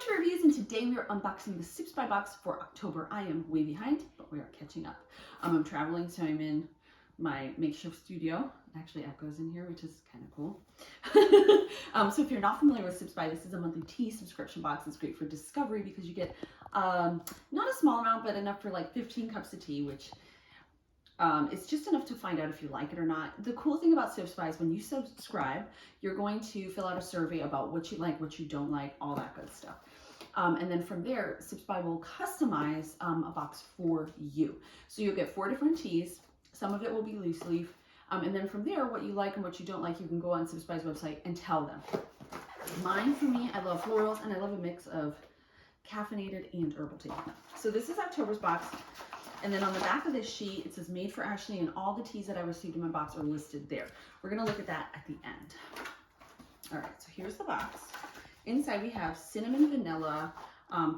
Cratejoy Reviews, and today we are unboxing the Sips by Box for October. I am way behind, but we are catching up. I'm traveling, so I'm in my makeshift studio. It actually echoes in here, which is kind of cool. So if you're not familiar with Sips by, this is a monthly tea subscription box. It's great for discovery because you get not a small amount, but enough for like 15 cups of tea, which it's just enough to find out if you like it or not. The cool thing about Sips by is when you subscribe, you're going to fill out a survey about what you like, what you don't like, all that good stuff. And then from there, Sips by will customize a box for you. So you'll get 4 different teas. Some of it will be loose leaf. And then from there, what you like and what you don't like, you can go on Sips by's website and tell them. Mine, for me, I love florals and I love a mix of caffeinated and herbal tea. So this is October's box. And then on the back of this sheet, it says made for Asheli, and all the teas that I received in my box are listed there. We're going to look at that at the end. All right, so here's the box. Inside we have cinnamon vanilla,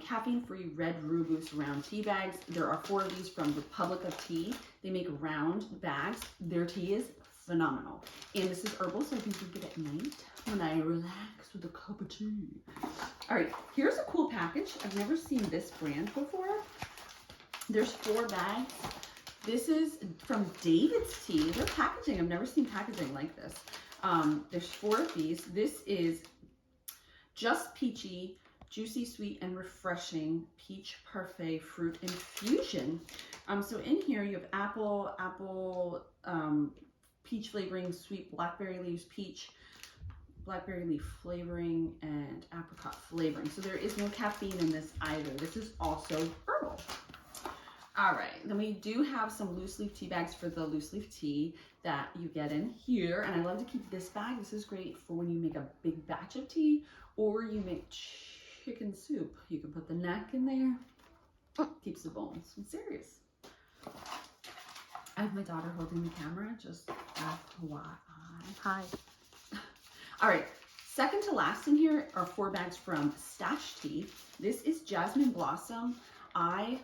caffeine-free red Rubus round tea bags. There are 4 of these from Republic of Tea. They make round bags. Their tea is phenomenal. And this is herbal, so I can drink it at night when I relax with a cup of tea. All right, here's a cool package. I've never seen this brand before. There's 4 bags. This is from David's Tea. Their packaging, I've never seen packaging like this. There's 4 of these. This is Just Peachy, Juicy, Sweet, and Refreshing Peach Parfait Fruit Infusion. So in here you have apple, peach flavoring, sweet blackberry leaves, peach, blackberry leaf flavoring, and apricot flavoring. So there is no caffeine in this either. This is also herbal. All right, then we do have some loose leaf tea bags for the loose leaf tea that you get in here. And I love to keep this bag. This is great for when you make a big batch of tea or you make chicken soup. You can put the neck in there. Keeps the bones. I'm serious. I have my daughter holding the camera, just FYI. Hi. All right, second to last in here are 4 bags from Stash Tea. This is Jasmine Blossom. I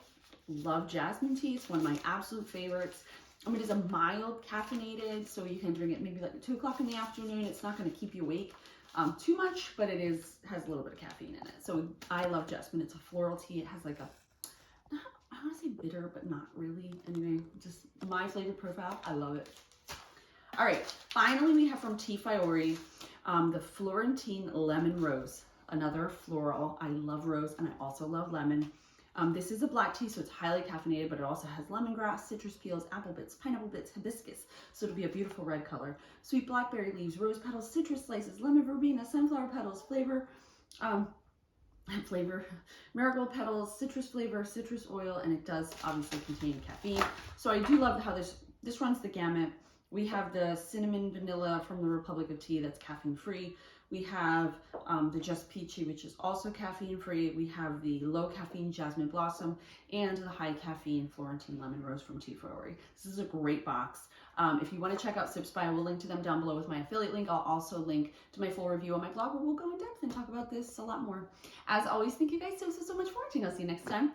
love jasmine tea. It's one of my absolute favorites. It is a mild caffeinated, so you can drink it maybe like 2 o'clock in the afternoon. It's not going to keep you awake too much, but it has a little bit of caffeine in it. So I love jasmine. It's a floral tea. It has like a, I want to say bitter, but not really. Anyway, just my flavor profile. I love it. All right, finally we have from Facetory, the Florentine Lemon Rose, another floral. I love rose and I also love lemon. This is a black tea, so it's highly caffeinated, but it also has lemongrass, citrus peels, apple bits, pineapple bits, hibiscus, so it'll be a beautiful red color. Sweet blackberry leaves, rose petals, citrus slices, lemon verbena, sunflower petals, flavor, marigold petals, citrus flavor, citrus oil, and it does obviously contain caffeine. So I do love how this runs the gamut. We have the cinnamon vanilla from the Republic of Tea that's caffeine free. We have the Just Peachy, which is also caffeine free. We have the low caffeine Jasmine Blossom and the high caffeine Florentine Lemon Rose from Facetory. This is a great box. If you want to check out Sips by, I will link to them down below with my affiliate link. I'll also link to my full review on my blog where we'll go in depth and talk about this a lot more. As always, thank you guys so much for watching. I'll see you next time.